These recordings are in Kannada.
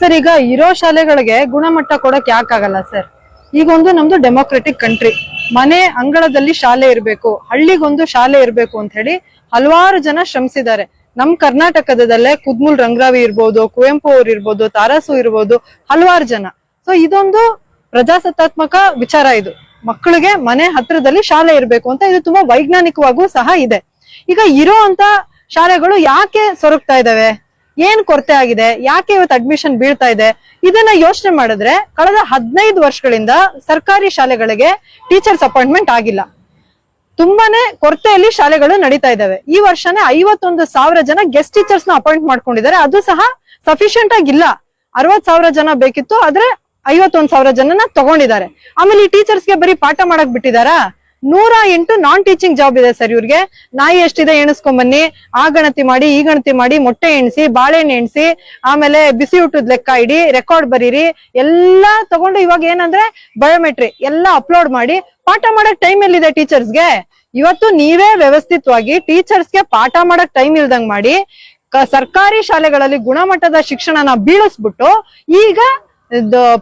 ಸರ್ ಈಗ ಇರೋ ಶಾಲೆಗಳಿಗೆ ಗುಣಮಟ್ಟ ಕೊಡಕ್ ಯಾಕಾಗಲ್ಲ ಸರ್? ಈಗ ಒಂದು ನಮ್ದು ಡೆಮೋಕ್ರೆಟಿಕ್ ಕಂಟ್ರಿ, ಮನೆ ಅಂಗಳದಲ್ಲಿ ಶಾಲೆ ಇರ್ಬೇಕು, ಹಳ್ಳಿಗೊಂದು ಶಾಲೆ ಇರ್ಬೇಕು ಅಂತ ಹೇಳಿ ಹಲವಾರು ಜನ ಶ್ರಮಿಸಿದ್ದಾರೆ. ನಮ್ ಕರ್ನಾಟಕದಲ್ಲೇ ಕುದ್ಮುಲ್ ರಂಗರಾವಿ ಇರ್ಬೋದು, ಕುವೆಂಪು ಅವ್ರು ಇರ್ಬೋದು, ತಾರಾಸು ಇರ್ಬೋದು, ಹಲವಾರು ಜನ. ಸೊ ಇದೊಂದು ಪ್ರಜಾಸತ್ತಾತ್ಮಕ ವಿಚಾರ. ಇದು ಮಕ್ಕಳಿಗೆ ಮನೆ ಹತ್ರದಲ್ಲಿ ಶಾಲೆ ಇರ್ಬೇಕು ಅಂತ, ಇದು ತುಂಬಾ ವೈಜ್ಞಾನಿಕವಾಗೂ ಸಹ ಇದೆ. ಈಗ ಇರೋ ಅಂತ ಶಾಲೆಗಳು ಯಾಕೆ ಸೊರಗ್ತಾ ಇದಾವೆ? ಏನ್ ಕೊರತೆ ಆಗಿದೆ? ಯಾಕೆ ಇವತ್ತು ಅಡ್ಮಿಷನ್ ಬೀಳ್ತಾ ಇದೆ? ಇದನ್ನ ಯೋಚನೆ ಮಾಡಿದ್ರೆ ಕಳೆದ 15 ವರ್ಷಗಳಿಂದ ಸರ್ಕಾರಿ ಶಾಲೆಗಳಿಗೆ ಟೀಚರ್ಸ್ ಅಪಾಯಿಂಟ್ಮೆಂಟ್ ಆಗಿಲ್ಲ. ತುಂಬಾನೇ ಕೊರತೆಯಲ್ಲಿ ಶಾಲೆಗಳು ನಡೀತಾ ಇದಾವೆ. ಈ ವರ್ಷನೇ 51,000 ಜನ ಗೆಸ್ಟ್ ಟೀಚರ್ಸ್ ನ ಅಪಾಯಿಂಟ್ ಮಾಡ್ಕೊಂಡಿದ್ದಾರೆ. ಅದು ಸಹ ಸಫಿಶಿಯಂಟ್ ಆಗಿಲ್ಲ. 60,000 ಜನ ಬೇಕಿತ್ತು, ಆದ್ರೆ 51,000 ಜನನ ತಗೊಂಡಿದ್ದಾರೆ. ಆಮೇಲೆ ಈ ಟೀಚರ್ಸ್ಗೆ ಬರೀ ಪಾಠ ಮಾಡಕ್ ಬಿಟ್ಟಿದಾರಾ? 108 ನಾನ್ ಟೀಚಿಂಗ್ ಜಾಬ್ ಇದೆ ಸರ್ ಇವ್ರಿಗೆ. ನಾಯಿ ಎಷ್ಟಿದೆ ಎಣಿಸ್ಕೊಂಡ್ ಬನ್ನಿ, ಆ ಗಣತಿ ಮಾಡಿ, ಈ ಗಣತಿ ಮಾಡಿ, ಮೊಟ್ಟೆ ಎಣಿಸಿ, ಬಾಳೆಹಣ್ಣು ಎಣಿಸಿ, ಆಮೇಲೆ ಬಿಸಿ ಊಟದ ಲೆಕ್ಕ ಇಡಿ, ರೆಕಾರ್ಡ್ ಬರೀರಿ, ಎಲ್ಲಾ ತಗೊಂಡು ಇವಾಗ ಏನಂದ್ರೆ ಬಯೋಮೆಟ್ರಿ ಎಲ್ಲ ಅಪ್ಲೋಡ್ ಮಾಡಿ ಪಾಠ ಮಾಡಕ್ ಟೈಮ್ ಎಲ್ಲಿದೆ ಟೀಚರ್ಸ್ಗೆ? ಇವತ್ತು ನೀವೇ ವ್ಯವಸ್ಥಿತವಾಗಿ ಟೀಚರ್ಸ್ಗೆ ಪಾಠ ಮಾಡಕ್ ಟೈಮ್ ಇಲ್ದಂಗ್ ಮಾಡಿ ಸರ್ಕಾರಿ ಶಾಲೆಗಳಲ್ಲಿ ಗುಣಮಟ್ಟದ ಶಿಕ್ಷಣನ ಬೀಳಿಸ್ಬಿಟ್ಟು ಈಗ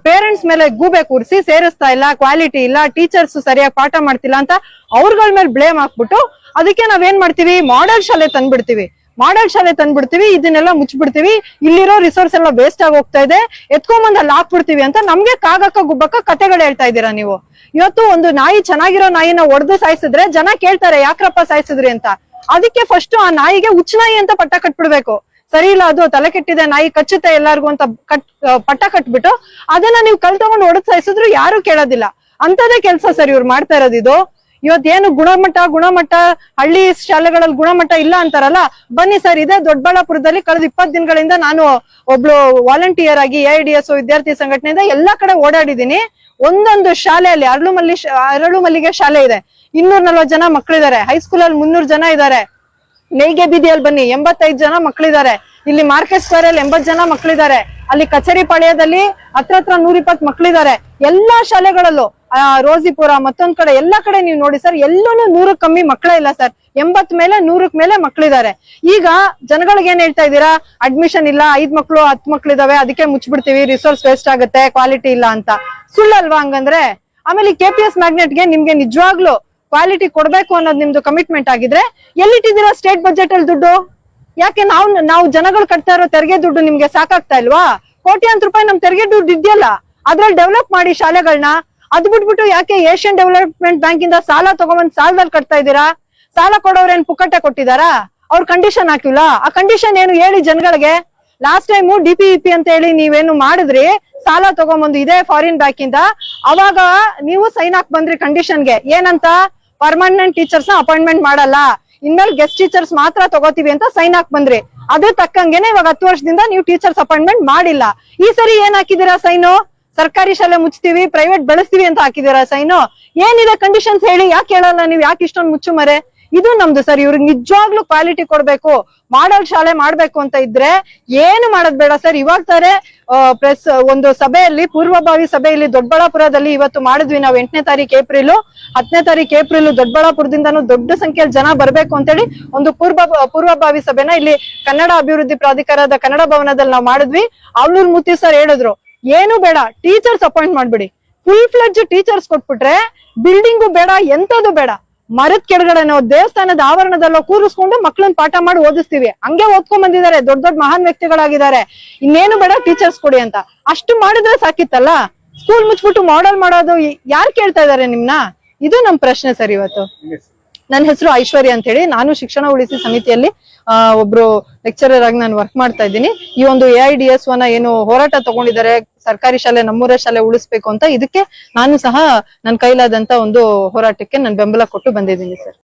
ಪೇರೆಂಟ್ಸ್ ಮೇಲೆ ಗೂಬೆ ಕೂರಿಸಿ ಸೇರಿಸ್ತಾ ಇಲ್ಲ, ಕ್ವಾಲಿಟಿ ಇಲ್ಲ, ಟೀಚರ್ಸ್ ಸರಿಯಾಗಿ ಪಾಠ ಮಾಡ್ತಿಲ್ಲ ಅಂತ ಅವ್ರಗಳ ಮೇಲೆ ಬ್ಲೇಮ್ ಹಾಕ್ಬಿಟ್ಟು ಅದಕ್ಕೆ ನಾವೇನ್ ಮಾಡ್ತೀವಿ, ಮಾಡೆಲ್ ಶಾಲೆ ತಂದ್ಬಿಡ್ತೀವಿ, ಇದನ್ನೆಲ್ಲ ಮುಚ್ಚಿಬಿಡ್ತೀವಿ, ಇಲ್ಲಿರೋ ರಿಸೋರ್ಸ್ ಎಲ್ಲ ವೇಸ್ಟ್ ಆಗಿ ಹೋಗ್ತಾ ಇದೆ, ಎತ್ಕೊಂಬಂದ್ ಅಲ್ಲಿ ಹಾಕ್ಬಿಡ್ತೀವಿ ಅಂತ ನಮ್ಗೆ ಕಾಗಕ್ಕ ಗುಬ್ಬಕ್ಕ ಕತೆಗಳು ಹೇಳ್ತಾ ಇದ್ದೀರಾ ನೀವು. ಇವತ್ತು ಒಂದು ನಾಯಿ ಚೆನ್ನಾಗಿರೋ ನಾಯಿನ ಒಡೆದು ಸಾಯಿಸಿದ್ರೆ ಜನ ಕೇಳ್ತಾರೆ ಯಾಕ್ರಪ್ಪ ಸಾಯಿಸಿದ್ರಿ ಅಂತ. ಅದಕ್ಕೆ ಫಸ್ಟ್ ಆ ನಾಯಿಗೆ ಹುಚ್ಚ ನಾಯಿ ಅಂತ ಪಟ್ಟ ಕಟ್ಬಿಡ್ಬೇಕು. ಸರಿ ಇಲ್ಲ, ಅದು ತಲೆ ಕೆಟ್ಟಿದೆ, ನಾಯಿ ಕಚ್ಚುತ್ತೆ ಎಲ್ಲಾರ್ಗು ಅಂತ ಪಟ್ಟ ಕಟ್ಬಿಟ್ಟು ಅದನ್ನ ನೀವು ಕಲ್ ತಗೊಂಡು ಒಡೆದು ಸಾಯಿಸಿದ್ರು ಯಾರು ಕೇಳೋದಿಲ್ಲ. ಅಂತದೇ ಕೆಲಸ ಸರ್ ಇವ್ರು ಮಾಡ್ತಾ ಇರೋದು. ಇದು ಇವತ್ತೇನು ಗುಣಮಟ್ಟ ಹಳ್ಳಿ ಶಾಲೆಗಳಲ್ಲಿ ಗುಣಮಟ್ಟ ಇಲ್ಲ ಅಂತಾರಲ್ಲ, ಬನ್ನಿ ಸರ್, ಇದೇ ದೊಡ್ಡಬಳ್ಳಾಪುರದಲ್ಲಿ ಕಳೆದ 20 ದಿನಗಳಿಂದ ನಾನು ಒಬ್ಳು ವಾಲಂಟಿಯರ್ ಆಗಿ AIDS ವಿದ್ಯಾರ್ಥಿ ಸಂಘಟನೆಯಿಂದ ಎಲ್ಲಾ ಕಡೆ ಓಡಾಡಿದೀನಿ. ಒಂದೊಂದು ಶಾಲೆಯಲ್ಲಿ ಅರಳು ಮಲ್ಲಿಗೆ ಶಾಲೆ ಇದೆ, 240 ಜನ ಮಕ್ಕಳಿದ್ದಾರೆ. ಹೈಸ್ಕೂಲಲ್ಲಿ 300 ಜನ ಇದ್ದಾರೆ. ನೇಯ್ಗೆ ಬೀದಿಯಲ್ಲಿ ಬನ್ನಿ, 85 ಜನ ಮಕ್ಕಳಿದ್ದಾರೆ. ಇಲ್ಲಿ ಮಾರ್ಕೆಟ್ ಸ್ಕ್ವೇರ್ ಅಲ್ಲಿ 80 ಜನ ಮಕ್ಕಳಿದ್ದಾರೆ. ಅಲ್ಲಿ ಕಚೇರಿ ಪಾಳ್ಯದಲ್ಲಿ ಹತ್ರ 120 ಮಕ್ಕಳಿದ್ದಾರೆ. ಎಲ್ಲಾ ಶಾಲೆಗಳಲ್ಲೂ ರೋಜಿಪುರ ಮತ್ತೊಂದ್ ಕಡೆ ಎಲ್ಲಾ ಕಡೆ ನೀವು ನೋಡಿ ಸರ್, ಎಲ್ಲೂನು 100 ಕಮ್ಮಿ ಮಕ್ಕಳೇ ಇಲ್ಲ ಸರ್. 80 ಮೇಲೆ 100 ಮೇಲೆ ಮಕ್ಕಳಿದ್ದಾರೆ. ಈಗ ಜನಗಳಿಗೆ ಏನ್ ಹೇಳ್ತಾ ಇದ್ದೀರಾ? ಅಡ್ಮಿಷನ್ ಇಲ್ಲ, 5 ಮಕ್ಳು 10 ಮಕ್ಳಿದಾವೆ, ಅದಕ್ಕೆ ಮುಚ್ಚಿಬಿಡ್ತೀವಿ, ರಿಸೋರ್ಸ್ ವೇಸ್ಟ್ ಆಗುತ್ತೆ, ಕ್ವಾಲಿಟಿ ಇಲ್ಲ ಅಂತ. ಸುಳ್ಳಲ್ವಾ ಹಂಗಂದ್ರೆ? ಆಮೇಲೆ KPS ಮ್ಯಾಗ್ನೆಟ್ಗೆ ನಿಮ್ಗೆ ನಿಜವಾಗ್ಲು ಕ್ವಾಲಿಟಿ ಕೊಡ್ಬೇಕು ಅನ್ನೋದು ನಿಮ್ದು ಕಮಿಟ್ಮೆಂಟ್ ಆಗಿದ್ರೆ ಎಲ್ಲಿಟ್ಟಿದ್ದೀರಾ ಸ್ಟೇಟ್ ಬಜೆಟ್ ಅಲ್ಲಿ ದುಡ್ಡು? ಯಾಕೆ ನಾವು ಜನಗಳು ಕಟ್ತಾ ಇರೋ ತೆರಿಗೆ ದುಡ್ಡು ನಿಮ್ಗೆ ಸಾಕಾಗ್ತಾ ಇಲ್ವಾ? ಕೋಟ್ಯಾಂತರ ರೂಪಾಯಿ ನಮ್ ತೆರಿಗೆ ದುಡ್ಡು ಇದೆಯಲ್ಲ, ಅದ್ರಲ್ಲಿ ಡೆವಲಪ್ ಮಾಡಿ ಶಾಲೆಗಳನ್ನ. ಅದ್ ಬಿಟ್ಬಿಟ್ಟು ಯಾಕೆ ಏಷ್ಯನ್ ಡೆವಲಪ್ಮೆಂಟ್ ಬ್ಯಾಂಕ್ ಇಂದ ಸಾಲ ತಗೊಂಬಂದ್ ಸಾಲದಲ್ಲಿ ಕಟ್ತಾ ಇದ್ದೀರಾ? ಸಾಲ ಕೊಡೋರೇನ್ ಪುಕ್ಕಟ್ಟೆ ಕೊಟ್ಟಿದಾರಾ? ಅವ್ರ ಕಂಡೀಷನ್ ಹಾಕಿಲ್ಲ. ಆ ಕಂಡೀಷನ್ ಏನು ಹೇಳಿ ಜನಗಳಿಗೆ? ಲಾಸ್ಟ್ ಟೈಮ್ DPEP ಅಂತ ಹೇಳಿ ನೀವೇನು ಮಾಡಿದ್ರಿ, ಸಾಲ ತಗೊಂಬಂದು ಇದೇ ಫಾರಿನ್ ಬ್ಯಾಂಕ್ ಇಂದ, ಅವಾಗ ನೀವು ಸೈನ್ ಹಾಕ್ ಬಂದ್ರಿ ಕಂಡೀಷನ್ಗೆ. ಏನಂತ? ಪರ್ಮನೆಂಟ್ ಟೀಚರ್ಸ್ ನ ಅಪಾಯಿಂಟ್ಮೆಂಟ್ ಮಾಡಲ್ಲ, ಇನ್ಮೇಲೆ ಗೆಸ್ಟ್ ಟೀಚರ್ಸ್ ಮಾತ್ರ ತಗೋತೀವಿ ಅಂತ ಸೈನ್ ಹಾಕ್ ಬಂದ್ರಿ. ಅದ್ರ ತಕ್ಕಂಗೆನೆ ಇವಾಗ 10 ವರ್ಷದಿಂದ ನೀವು ಟೀಚರ್ಸ್ ಅಪಾಯಿಂಟ್ಮೆಂಟ್ ಮಾಡಿಲ್ಲ. ಈ ಸರಿ ಏನ್ ಹಾಕಿದೀರಾ ಸೈನು? ಸರ್ಕಾರಿ ಶಾಲೆ ಮುಚ್ತೀವಿ, ಪ್ರೈವೇಟ್ ಬೆಳೆಸ್ತೀವಿ ಅಂತ ಹಾಕಿದೀರಾ ಸೈನು? ಏನಿದೆ ಕಂಡೀಷನ್ಸ್ ಹೇಳಿ? ಯಾಕೆ ಹೇಳಲ್ಲ ನೀವು? ಯಾಕೆ ಇಷ್ಟೊಂದು ಮುಚ್ಚುಮರೆ? ಇದು ನಮ್ದು ಸರ್. ಇವ್ರಿಗೆ ನಿಜವಾಗ್ಲೂ ಕ್ವಾಲಿಟಿ ಕೊಡ್ಬೇಕು, ಮಾಡೆಲ್ ಶಾಲೆ ಮಾಡ್ಬೇಕು ಅಂತ ಇದ್ರೆ ಏನು ಮಾಡೋದ್ ಬೇಡ ಸರ್. ಇವಾಗ ತಾರೆ ಪ್ರೆಸ್ ಒಂದು ಸಭೆಯಲ್ಲಿ, ಪೂರ್ವಭಾವಿ ಸಭೆಯಲ್ಲಿ ದೊಡ್ಡಬಳ್ಳಾಪುರದಲ್ಲಿ ಇವತ್ತು ಮಾಡಿದ್ವಿ ನಾವು. 8ನೇ ತಾರೀಕು ಏಪ್ರಿಲ್ 10ನೇ ತಾರೀಕು ಏಪ್ರಿಲ್ ದೊಡ್ಡಬಳ್ಳಾಪುರದಿಂದಾನು ದೊಡ್ಡ ಸಂಖ್ಯೆಯಲ್ಲಿ ಜನ ಬರ್ಬೇಕು ಅಂತೇಳಿ ಒಂದು ಪೂರ್ವಭಾವಿ ಸಭೆನ ಇಲ್ಲಿ ಕನ್ನಡ ಅಭಿವೃದ್ಧಿ ಪ್ರಾಧಿಕಾರದ ಕನ್ನಡ ಭವನದಲ್ಲಿ ನಾವು ಮಾಡಿದ್ವಿ. ಅವಳೂರ್ ಮೂರ್ತಿ ಸರ್ ಹೇಳಿದ್ರು, ಏನು ಬೇಡ, ಟೀಚರ್ಸ್ ಅಪಾಯಿಂಟ್ ಮಾಡ್ಬಿಡಿ. ಫುಲ್ ಫ್ಲೆಡ್ಜ್ ಟೀಚರ್ಸ್ ಕೊಟ್ಬಿಟ್ರೆ ಬಿಲ್ಡಿಂಗು ಬೇಡ, ಎಂತದು ಬೇಡ, ಮರದ ಕೆಳಗಡೆ ನಾವು ದೇವಸ್ಥಾನದ ಆವರಣದಲ್ಲೋ ಕೂರಿಸ್ಕೊಂಡು ಮಕ್ಳನ್ನ ಪಾಠ ಮಾಡಿ ಓದಿಸ್ತೀವಿ. ಹಂಗೆ ಓದ್ಕೊಂಡ್ ಬಂದಿದ್ದಾರೆ, ದೊಡ್ಡ ದೊಡ್ಡ ಮಹಾನ್ ವ್ಯಕ್ತಿಗಳಾಗಿದ್ದಾರೆ. ಇನ್ನೇನು ಬೇಡ, ಟೀಚರ್ಸ್ ಕೊಡಿ ಅಂತ. ಅಷ್ಟು ಮಾಡಿದ್ರೆ ಸಾಕಿತ್ತಲ್ಲ. ಸ್ಕೂಲ್ ಮುಚ್ಬಿಟ್ಟು ಮಾಡೆಲ್ ಮಾಡೋದು ಯಾರು ಕೇಳ್ತಾ ಇದಾರೆ ನಿಮ್ನ? ಇದು ನಮ್ ಪ್ರಶ್ನೆ ಸರ್ ಇವತ್ತು. ನನ್ನ ಹೆಸರು ಐಶ್ವರ್ಯ ಅಂತ ಹೇಳಿ, ನಾನು ಶಿಕ್ಷಣ ಉಳಿಸಿ ಸಮಿತಿಯಲ್ಲಿ ಒಬ್ರು ಲೆಕ್ಚರರ್ ಆಗಿ ನಾನು ವರ್ಕ್ ಮಾಡ್ತಾ ಇದ್ದೀನಿ. ಈ ಒಂದು AIDS ಏನು ಹೋರಾಟ ತಗೊಂಡಿದ್ದಾರೆ, ಸರ್ಕಾರಿ ಶಾಲೆ ನಮ್ಮೂರ ಶಾಲೆ ಉಳಿಸ್ಬೇಕು ಅಂತ, ಇದಕ್ಕೆ ನಾನು ಸಹ ನನ್ನ ಕೈಲಾದಂತ ಒಂದು ಹೋರಾಟಕ್ಕೆ ನಾನು ಬೆಂಬಲ ಕೊಟ್ಟು ಬಂದಿದ್ದೀನಿ ಸರ್.